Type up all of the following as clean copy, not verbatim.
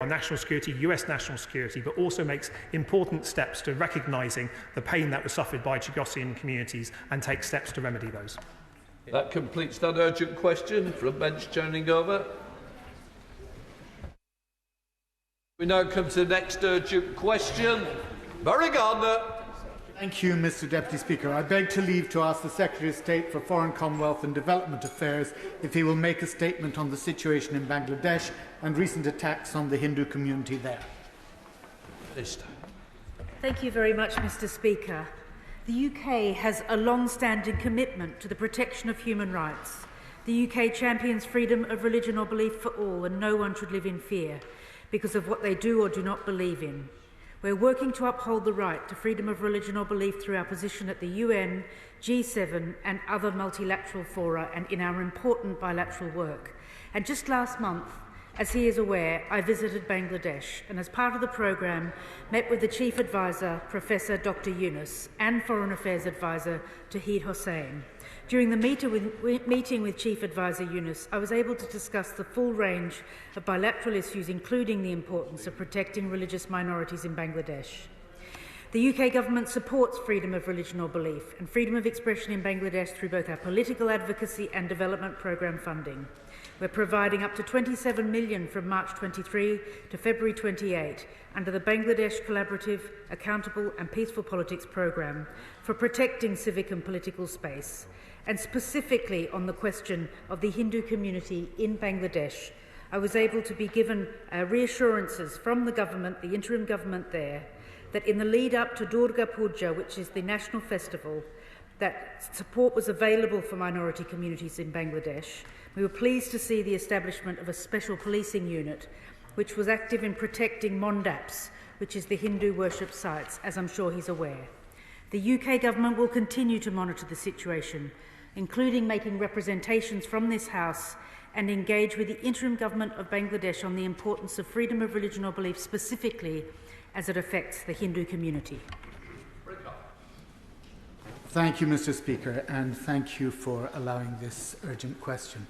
our national security, US national security, but also makes important steps to recognising the pain that was suffered by Chagossian communities and takes steps to remedy those. That completes that urgent question from Bench Churning Govt. We now come to the next urgent question. Murray Gardner. Thank you, Mr Deputy Speaker. I beg to leave to ask the Secretary of State for Foreign, Commonwealth and Development Affairs if he will make a statement on the situation in Bangladesh and recent attacks on the Hindu community there. Thank you very much, Mr Speaker. The UK has a long-standing commitment to the protection of human rights. The UK champions freedom of religion or belief for all, and no one should live in fear because of what they do or do not believe in. We're working to uphold the right to freedom of religion or belief through our position at the UN, G7 and other multilateral fora and in our important bilateral work. And just last month, as he is aware, I visited Bangladesh and as part of the programme met with the Chief Advisor, Professor Dr Yunus, and Foreign Affairs Advisor Tauhid Hossain. During the meeting with Chief Advisor Yunus, I was able to discuss the full range of bilateral issues, including the importance of protecting religious minorities in Bangladesh. The UK government supports freedom of religion or belief and freedom of expression in Bangladesh through both our political advocacy and development programme funding. We're providing up to $27 million from March 23 to February 28 under the Bangladesh Collaborative, Accountable and Peaceful Politics programme for protecting civic and political space, and specifically on the question of the Hindu community in Bangladesh. I was able to be given reassurances from the government, the interim government there, that in the lead up to Durga Puja, which is the national festival, that support was available for minority communities in Bangladesh. We were pleased to see the establishment of a special policing unit which was active in protecting mondaps, which is the Hindu worship sites, as I'm sure he's aware. The UK government will continue to monitor the situation, including making representations from this House and engage with the interim government of Bangladesh on the importance of freedom of religion or belief, specifically as it affects the Hindu community. Thank you, Mr Speaker, and thank you for allowing this urgent question.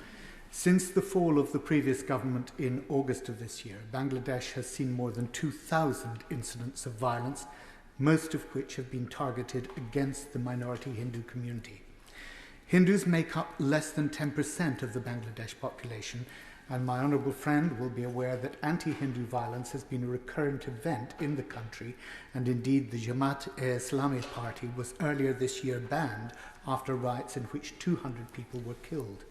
Since the fall of the previous government in August of this year, Bangladesh has seen more than 2,000 incidents of violence, most of which have been targeted against the minority Hindu community. Hindus make up less than 10% of the Bangladesh population, and my honourable friend will be aware that anti-Hindu violence has been a recurrent event in the country, and indeed the Jamaat-e-Islami party was earlier this year banned after riots in which 200 people were killed.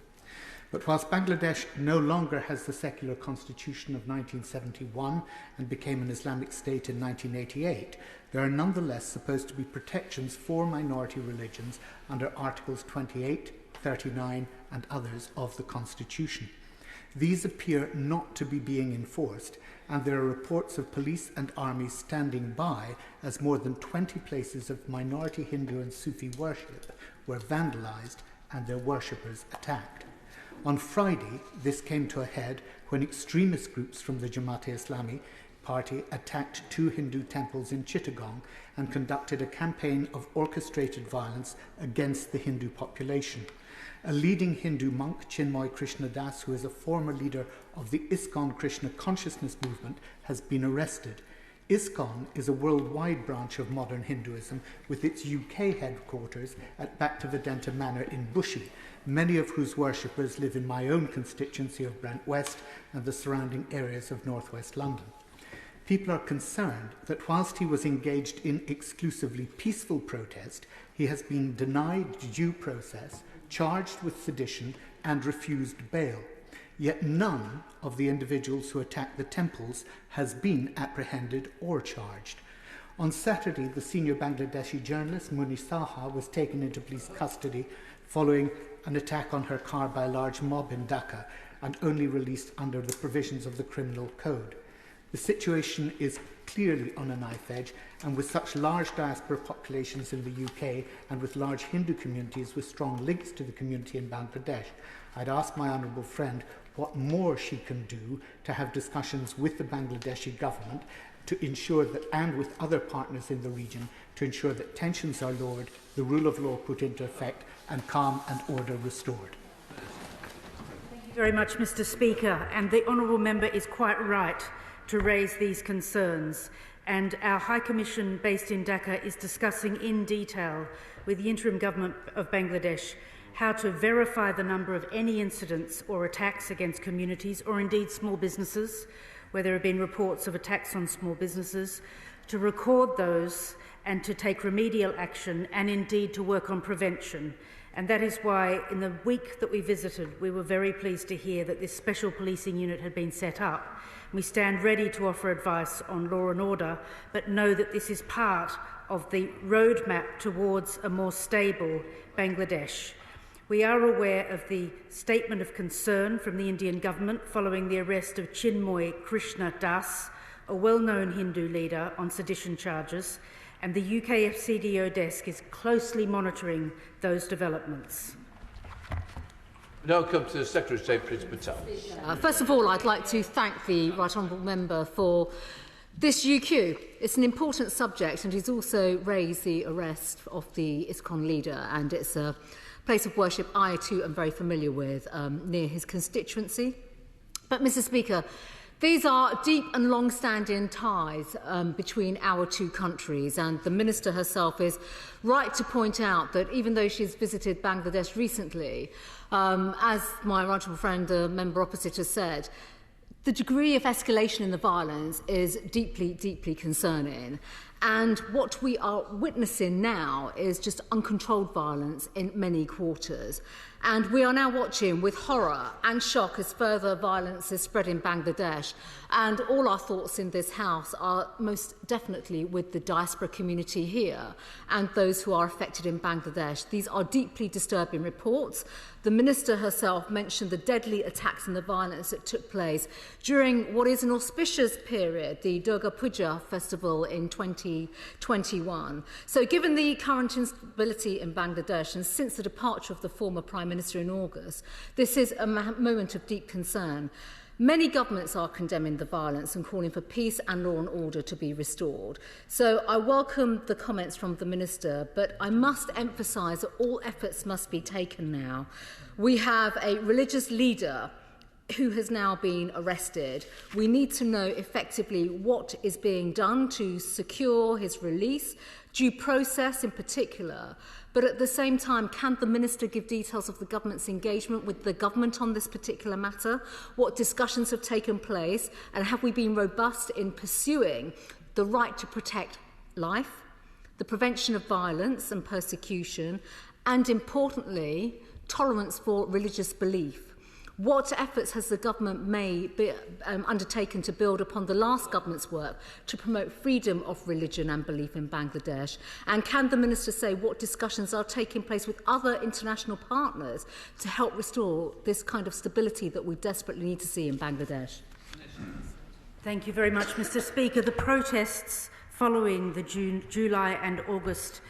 But whilst Bangladesh no longer has the secular constitution of 1971 and became an Islamic state in 1988, there are nonetheless supposed to be protections for minority religions under Articles 28, 39 and others of the Constitution. These appear not to be being enforced, and there are reports of police and armies standing by as more than 20 places of minority Hindu and Sufi worship were vandalised and their worshippers attacked. On Friday, this came to a head when extremist groups from the Jamaat-e-Islami party attacked 2 Hindu temples in Chittagong and conducted a campaign of orchestrated violence against the Hindu population. A leading Hindu monk, Chinmoy Krishna Das, who is a former leader of the ISKCON Krishna consciousness movement, has been arrested. ISKCON is a worldwide branch of modern Hinduism with its UK headquarters at Bhaktivedanta Manor in Bushey, many of whose worshippers live in my own constituency of Brent West and the surrounding areas of northwest London. People are concerned that whilst he was engaged in exclusively peaceful protest, he has been denied due process, charged with sedition and refused bail. Yet none of the individuals who attacked the temples has been apprehended or charged. On Saturday, the senior Bangladeshi journalist Muni Saha was taken into police custody following an attack on her car by a large mob in Dhaka and only released under the provisions of the Criminal Code. The situation is clearly on a knife edge, and with such large diaspora populations in the UK and with large Hindu communities with strong links to the community in Bangladesh, I'd ask my honourable friend what more she can do to have discussions with the Bangladeshi government to ensure that, and with other partners in the region, to ensure that tensions are lowered, the rule of law put into effect, and calm and order restored. Thank you very much, Mr Speaker. And the honourable member is quite right to raise these concerns, and our High Commission based in Dhaka is discussing in detail with the interim government of Bangladesh how to verify the number of any incidents or attacks against communities or indeed small businesses, where there have been reports of attacks on small businesses, to record those and to take remedial action and indeed to work on prevention. And that is why in the week that we visited, we were very pleased to hear that this special policing unit had been set up. We stand ready to offer advice on law and order, but know that this is part of the roadmap towards a more stable Bangladesh. We are aware of the statement of concern from the Indian government following the arrest of Chinmoy Krishna Das, a well-known Hindu leader, on sedition charges, and the UK FCDO desk is closely monitoring those developments. We now come to the Secretary of State, Prince Patel. First of all, I'd like to thank the Right Honourable Member for this UQ. It's an important subject, and he's also raised the arrest of the ISKCON leader, and it's a place of worship I too am very familiar with, near his constituency. But, Mr. Speaker, these are deep and long-standing ties between our two countries, and the Minister herself is right to point out that even though she's visited Bangladesh recently, as my right honourable friend, the member opposite, has said, the degree of escalation in the violence is deeply, deeply concerning. And what we are witnessing now is just uncontrolled violence in many quarters. And we are now watching with horror and shock as further violence is spread in Bangladesh. And all our thoughts in this House are most definitely with the diaspora community here and those who are affected in Bangladesh. These are deeply disturbing reports. The Minister herself mentioned the deadly attacks and the violence that took place during what is an auspicious period, the Durga Puja festival in 2021. So given the current instability in Bangladesh and since the departure of the former Prime Minister in August, this is a moment of deep concern. Many governments are condemning the violence and calling for peace and law and order to be restored. So I welcome the comments from the Minister, but I must emphasise that all efforts must be taken now. We have a religious leader who has now been arrested. We need to know effectively what is being done to secure his release, due process in particular. But at the same time, can the Minister give details of the government's engagement with the government on this particular matter? What discussions have taken place? And have we been robust in pursuing the right to protect life, the prevention of violence and persecution, and importantly, tolerance for religious belief? What efforts has the government undertaken to build upon the last government's work to promote freedom of religion and belief in Bangladesh? And can the Minister say what discussions are taking place with other international partners to help restore this kind of stability that we desperately need to see in Bangladesh? Thank you very much, Mr. Speaker. The protests following the July and August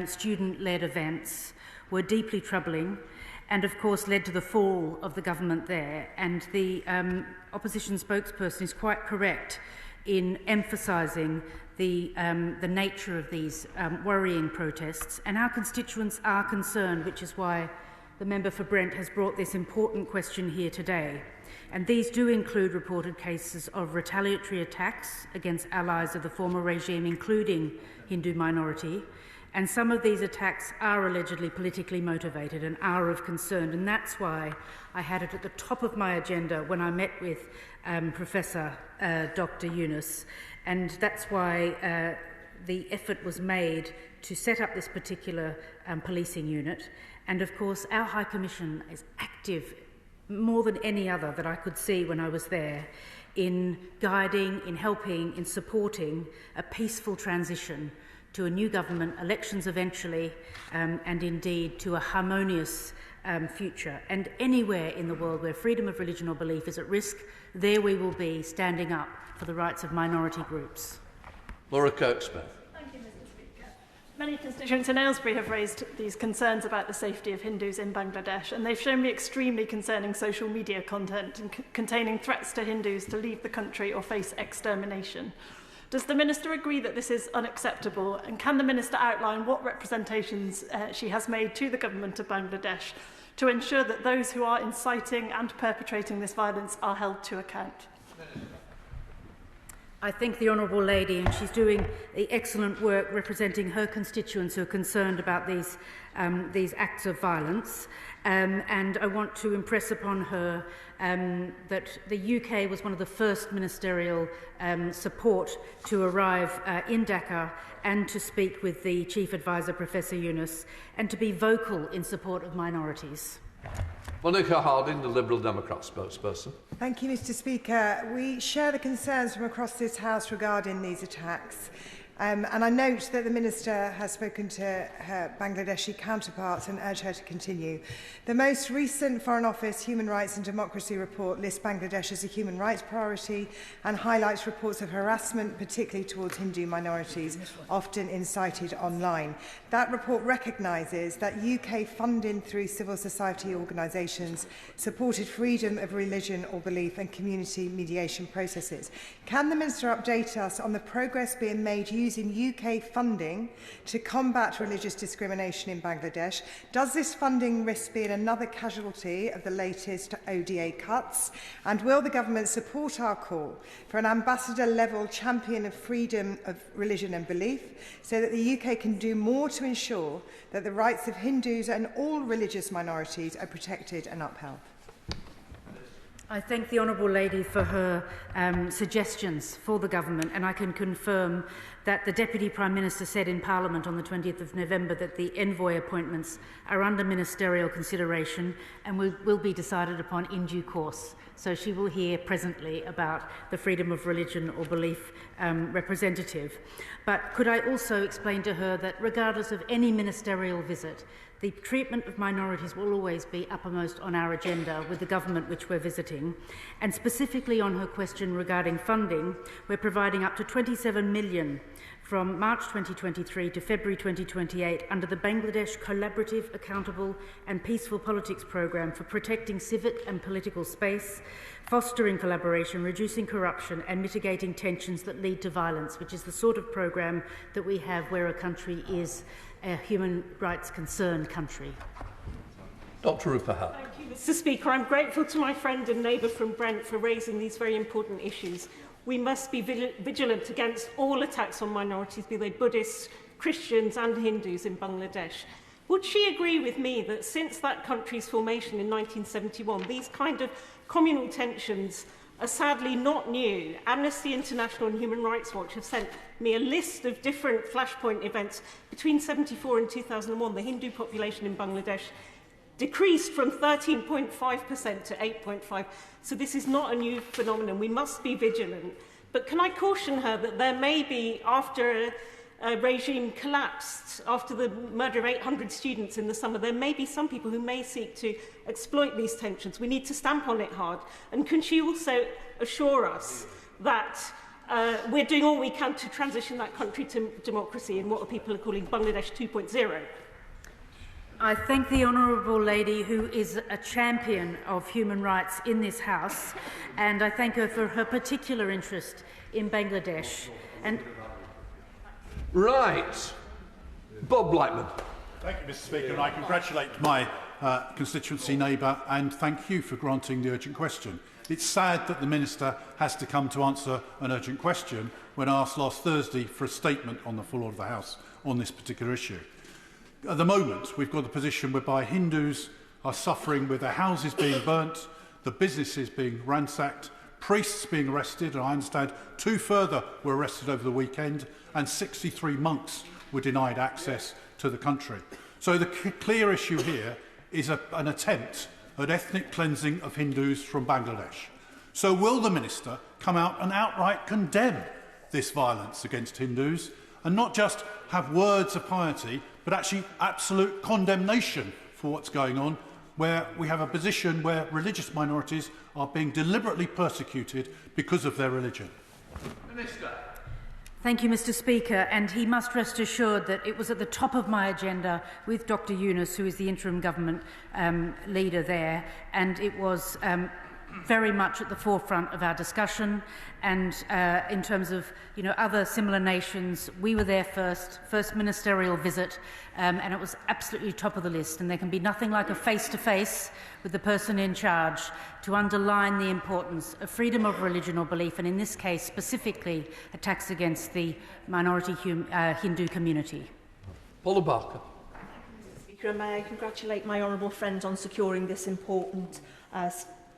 student-led events were deeply troubling, and of course led to the fall of the government there. And the opposition spokesperson is quite correct in emphasising the nature of these worrying protests. And our constituents are concerned, which is why the member for Brent has brought this important question here today. And these do include reported cases of retaliatory attacks against allies of the former regime, including Hindu minority. And some of these attacks are allegedly politically motivated and are of concern. And that's why I had it at the top of my agenda when I met with Professor Dr. Yunus. And that's why the effort was made to set up this particular policing unit. And of course, our High Commission is active more than any other that I could see when I was there in guiding, in helping, in supporting a peaceful transition to a new government, elections eventually, and indeed to a harmonious future. And anywhere in the world where freedom of religion or belief is at risk, there we will be standing up for the rights of minority groups. Laura Kirksmith. Thank you, Mr. Speaker. Many constituents in Aylesbury have raised these concerns about the safety of Hindus in Bangladesh, and they've shown me extremely concerning social media content containing threats to Hindus to leave the country or face extermination. Does the Minister agree that this is unacceptable, and can the Minister outline what representations she has made to the government of Bangladesh to ensure that those who are inciting and perpetrating this violence are held to account? I thank the Honourable Lady, and she's doing the excellent work representing her constituents who are concerned about these acts of violence. And I want to impress upon her that the UK was one of the first ministerial support to arrive in Dhaka and to speak with the Chief Advisor, Professor Yunus, and to be vocal in support of minorities. Monica Harding, the Liberal Democrat spokesperson. Thank you, Mr. Speaker. We share the concerns from across this House regarding these attacks. And I note that the Minister has spoken to her Bangladeshi counterparts and urge her to continue. The most recent Foreign Office Human Rights and Democracy report lists Bangladesh as a human rights priority and highlights reports of harassment, particularly towards Hindu minorities, often incited online. That report recognises that UK funding through civil society organisations supported freedom of religion or belief and community mediation processes. Can the Minister update us on the progress being made using UK funding to combat religious discrimination in Bangladesh? Does this funding risk being another casualty of the latest ODA cuts? And will the government support our call for an ambassador-level champion of freedom of religion and belief so that the UK can do more to ensure that the rights of Hindus and all religious minorities are protected and upheld? I thank the Honourable Lady for her suggestions for the government, and I can confirm that the Deputy Prime Minister said in Parliament on the 20th of November that the envoy appointments are under ministerial consideration and will be decided upon in due course. So she will hear presently about the freedom of religion or belief representative. But could I also explain to her that regardless of any ministerial visit, the treatment of minorities will always be uppermost on our agenda with the government which we're visiting. And specifically on her question regarding funding, we're providing up to $27 million from March 2023 to February 2028 under the Bangladesh Collaborative, Accountable and Peaceful Politics Programme for protecting civic and political space, fostering collaboration, reducing corruption and mitigating tensions that lead to violence, which is the sort of programme that we have where a country is a human rights concerned country. Dr. Rupa. Thank you, Mr. Speaker. I'm grateful to my friend and neighbour from Brent for raising these very important issues. We must be vigilant against all attacks on minorities, be they Buddhists, Christians and Hindus in Bangladesh. Would she agree with me that since that country's formation in 1971, these kind of communal tensions are sadly not new? Amnesty International and Human Rights Watch have sent me a list of different flashpoint events. Between 1974 and 2001, the Hindu population in Bangladesh decreased from 13.5% to 8.5%. So this is not a new phenomenon. We must be vigilant. But can I caution her that there may be, after a regime collapsed, after the murder of 800 students in the summer, there may be some people who may seek to exploit these tensions. We need to stamp on it hard. And can she also assure us that we're doing all we can to transition that country to democracy in what people are calling Bangladesh 2.0? I thank the Honourable Lady, who is a champion of human rights in this House, and I thank her for her particular interest in Bangladesh. And Right. Bob Blackman. Thank you, Mr. Speaker, and I congratulate my constituency neighbour and thank you for granting the urgent question. It's sad that the Minister has to come to answer an urgent question when asked last Thursday for a statement on the floor of the House on this particular issue. At the moment, we've got a position whereby Hindus are suffering with their houses being burnt, the businesses being ransacked, priests being arrested, and I understand 2 further were arrested over the weekend, and 63 monks were denied access to the country. So the clear issue here is an attempt at ethnic cleansing of Hindus from Bangladesh. So will the Minister come out and outright condemn this violence against Hindus and not just have words of piety, but actually absolute condemnation for what's going on, where we have a position where religious minorities are being deliberately persecuted because of their religion? Minister. thank you, Mr. Speaker, and he must rest assured that it was at the top of my agenda with Dr. Yunus, who is the interim government leader there, and it was very much at the forefront of our discussion, and in terms of other similar nations, we were there first ministerial visit, and it was absolutely top of the list, and there can be nothing like a face-to-face with the person in charge to underline the importance of freedom of religion or belief, and in this case specifically attacks against the minority Hindu community. Paula Barker. Speaker, may I congratulate my honourable friend on securing this important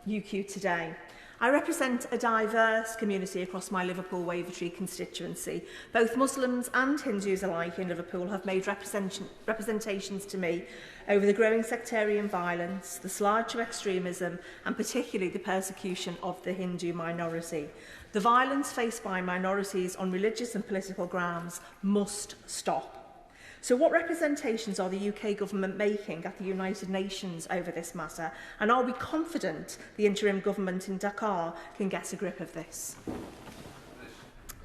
UQ today. I represent a diverse community across my Liverpool-Wavertree constituency. Both Muslims and Hindus alike in Liverpool have made representations to me over the growing sectarian violence, the slide to extremism, and particularly the persecution of the Hindu minority. The violence faced by minorities on religious and political grounds must stop. So what representations are the UK government making at the United Nations over this matter, and are we confident the interim government in Dakar can get a grip of this?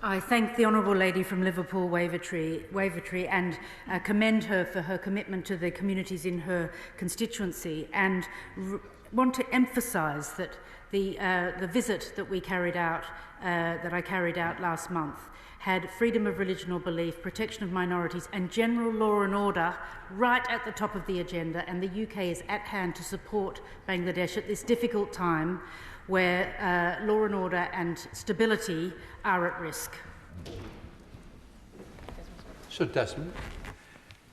I thank the Honourable Lady from Liverpool Wavertree and commend her for her commitment to the communities in her constituency, and want to emphasise that the visit that we carried out, that I carried out last month, had freedom of religion or belief, protection of minorities and general law and order right at the top of the agenda, and the UK is at hand to support Bangladesh at this difficult time where law and order and stability are at risk. Sir Desmond.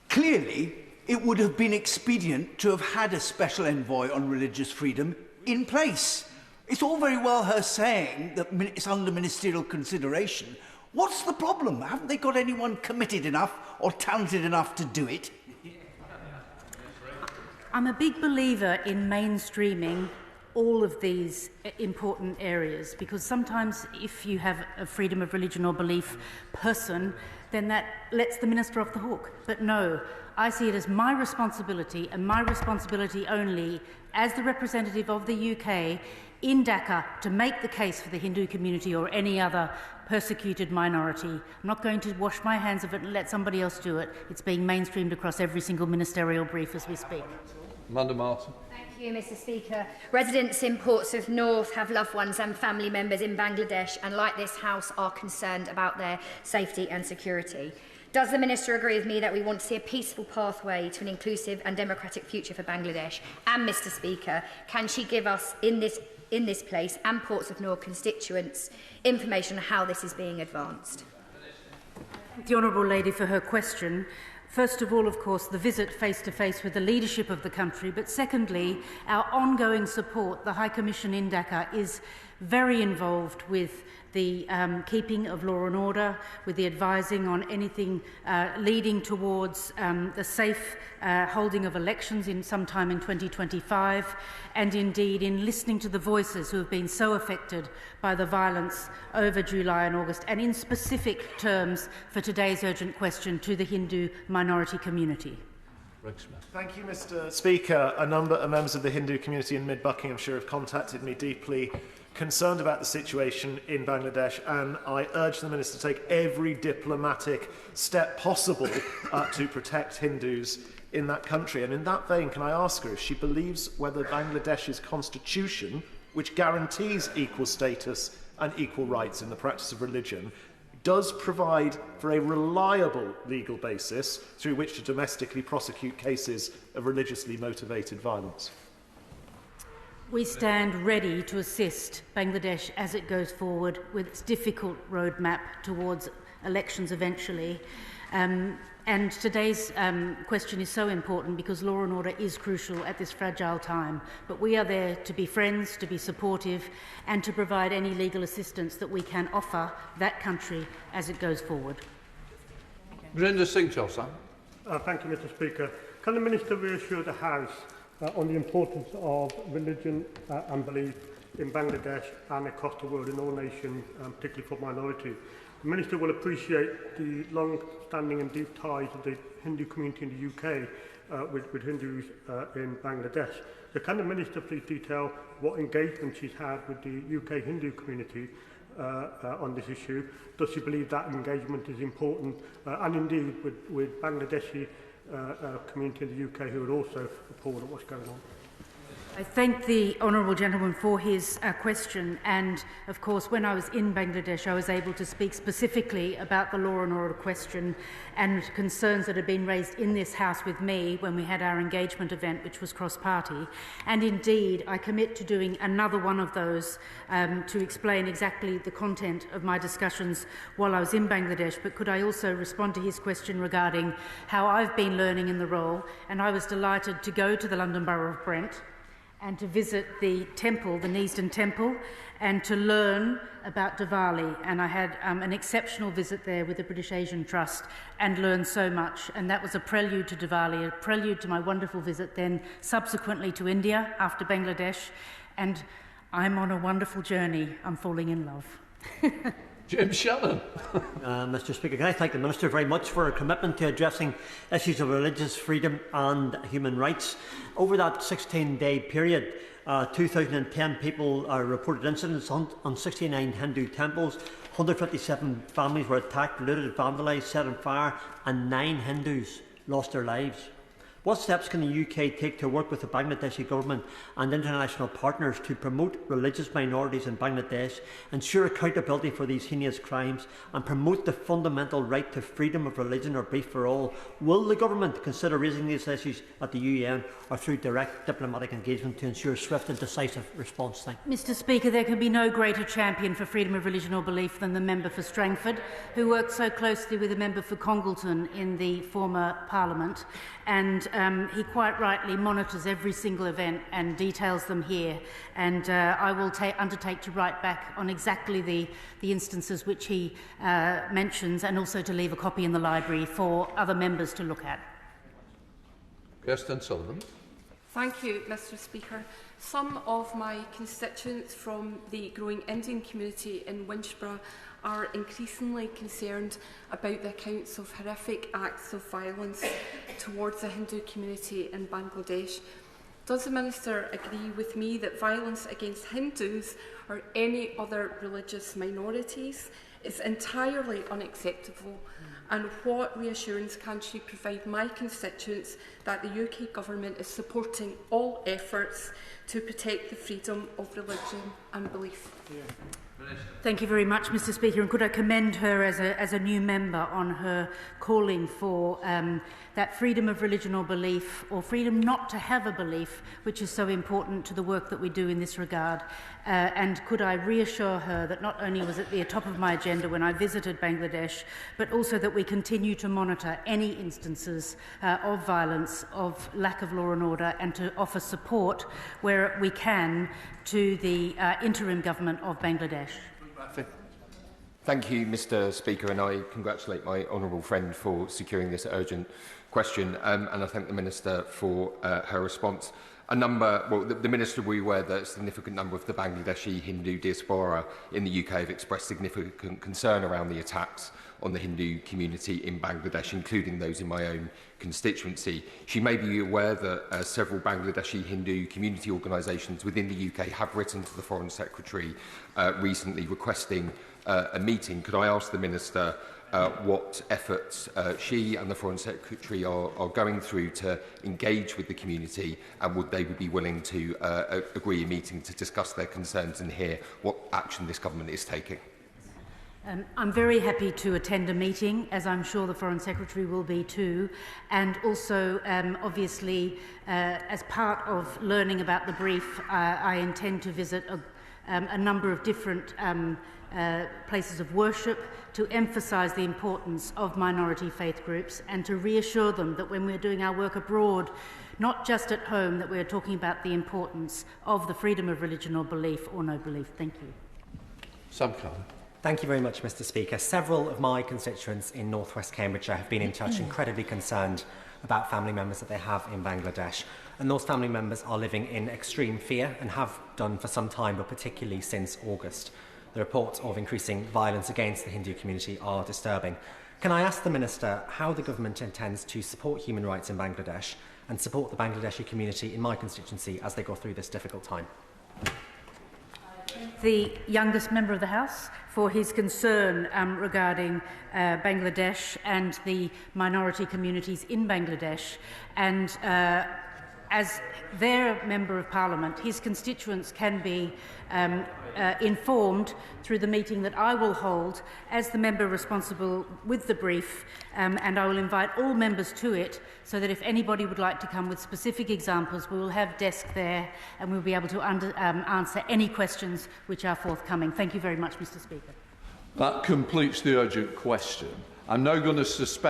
Clearly, it would have been expedient to have had a special envoy on religious freedom in place. It's all very well her saying that it's under ministerial consideration. What's the problem? Haven't they got anyone committed enough or talented enough to do it? I'm a big believer in mainstreaming all of these important areas, because sometimes if you have a freedom of religion or belief person, then that lets the minister off the hook. But no, I see it as my responsibility, and my responsibility only as the representative of the UK in Dhaka, to make the case for the Hindu community or any other persecuted minority. I'm not going to wash my hands of it and let somebody else do it. It's being mainstreamed across every single ministerial brief as we speak. Amanda Martin. Thank you, Mr. Speaker. Residents in Portsmouth North have loved ones and family members in Bangladesh, and like this House are concerned about their safety and security. Does the Minister agree with me that we want to see a peaceful pathway to an inclusive and democratic future for Bangladesh? And, Mr. Speaker, can she give us in this place and Portsmouth North constituents information on how this is being advanced? The Honourable Lady for her question. First of all, of course, the visit face-to-face with the leadership of the country, but secondly, our ongoing support. The High Commission in Dhaka is very involved with the keeping of law and order, with the advising on anything leading towards the safe holding of elections in sometime in 2025, and indeed in listening to the voices who have been so affected by the violence over July and August, and in specific terms for today's urgent question to the Hindu minority community. Thank you, Mr. Speaker. A number of members of the Hindu community in Mid-Buckinghamshire have contacted me deeply concerned about the situation in Bangladesh, and I urge the Minister to take every diplomatic step possible to protect Hindus in that country. And in that vein, can I ask her if she believes whether Bangladesh's constitution, which guarantees equal status and equal rights in the practice of religion, does provide for a reliable legal basis through which to domestically prosecute cases of religiously motivated violence? We stand ready to assist Bangladesh as it goes forward with its difficult roadmap towards elections eventually. And today's question is so important because law and order is crucial at this fragile time. But we are there to be friends, to be supportive, and to provide any legal assistance that we can offer that country as it goes forward. Brinder Singh Chausa. Thank you, Mr. Speaker. Can the Minister reassure the House on the importance of religion and belief in Bangladesh and across the world in all nations, particularly for minorities? The Minister will appreciate the long-standing and deep ties of the Hindu community in the UK with Hindus in Bangladesh. So can the Minister please detail what engagement she's had with the UK Hindu community on this issue? Does she believe that engagement is important? And indeed with Bangladeshi community in the UK who are also appalled at what's going on? I thank the honourable gentleman for his question, and of course when I was in Bangladesh I was able to speak specifically about the law and order question and concerns that had been raised in this House with me when we had our engagement event, which was cross-party, and indeed I commit to doing another one of those to explain exactly the content of my discussions while I was in Bangladesh. But could I also respond to his question regarding how I've been learning in the role? And I was delighted to go to the London Borough of Brent and to visit the temple, the Neasden Temple, and to learn about Diwali. And I had an exceptional visit there with the British Asian Trust and learned so much. And that was a prelude to Diwali, a prelude to my wonderful visit then subsequently to India after Bangladesh. And I'm on a wonderful journey. I'm falling in love. Jim Shannon. Mr. Speaker, can I thank the Minister very much for her commitment to addressing issues of religious freedom and human rights. Over that 16-day period, 2,010 people reported incidents on 69 Hindu temples, 157 families were attacked, looted, vandalised, set on fire, and 9 Hindus lost their lives. What steps can the UK take to work with the Bangladeshi government and international partners to promote religious minorities in Bangladesh, ensure accountability for these heinous crimes, and promote the fundamental right to freedom of religion or belief for all? Will the government consider raising these issues at the UN or through direct diplomatic engagement to ensure swift and decisive response? Thank you. Mr. Speaker, there can be no greater champion for freedom of religion or belief than the member for Strangford, who worked so closely with the member for Congleton in the former Parliament. And he quite rightly monitors every single event and details them here. And I will undertake to write back on exactly the instances which he mentions, and also to leave a copy in the library for other members to look at. Kirsten Sullivan. Thank you, Mr. Speaker. Some of my constituents from the growing Indian community in Winchborough are increasingly concerned about the accounts of horrific acts of violence towards the Hindu community in Bangladesh. Does the Minister agree with me that violence against Hindus or any other religious minorities is entirely unacceptable? And what reassurance can she provide my constituents that the UK Government is supporting all efforts to protect the freedom of religion and belief? Thank you very much, Mr. Speaker, and could I commend her as a new member on her calling for that freedom of religion or belief, or freedom not to have a belief, which is so important to the work that we do in this regard. And could I reassure her that not only was it at the top of my agenda when I visited Bangladesh, but also that we continue to monitor any instances of violence, of lack of law and order, and to offer support where we can to the interim government of Bangladesh. Thank you, Mr. Speaker, and I congratulate my honourable friend for securing this urgent question, and I thank the Minister for her response. The Minister will be aware that a significant number of the Bangladeshi Hindu diaspora in the UK have expressed significant concern around the attacks on the Hindu community in Bangladesh, including those in my own constituency. She may be aware that several Bangladeshi Hindu community organisations within the UK have written to the Foreign Secretary recently requesting a meeting. Could I ask the Minister what efforts she and the Foreign Secretary are going through to engage with the community, and would they be willing to agree a meeting to discuss their concerns and hear what action this government is taking? I'm very happy to attend a meeting, as I'm sure the Foreign Secretary will be too, and also obviously as part of learning about the brief I intend to visit a number of different places of worship to emphasise the importance of minority faith groups and to reassure them that when we're doing our work abroad, not just at home, that we're talking about the importance of the freedom of religion or belief or no belief. Thank you. Sam Cullen. Thank you very much, Mr. Speaker. Several of my constituents in North West Cambridgeshire have been in touch, incredibly concerned about family members that they have in Bangladesh. And those family members are living in extreme fear and have done for some time, but particularly since August. The reports of increasing violence against the Hindu community are disturbing. Can I ask the Minister how the government intends to support human rights in Bangladesh and support the Bangladeshi community in my constituency as they go through this difficult time? The youngest member of the House for his concern regarding Bangladesh and the minority communities in Bangladesh, and as their Member of Parliament, his constituents can be informed through the meeting that I will hold as the member responsible with the brief, and I will invite all members to it, so that if anybody would like to come with specific examples, we will have desk there and we'll be able to answer any questions which are forthcoming. Thank you very much, Mr. Speaker. That completes the urgent question. I'm now going to suspend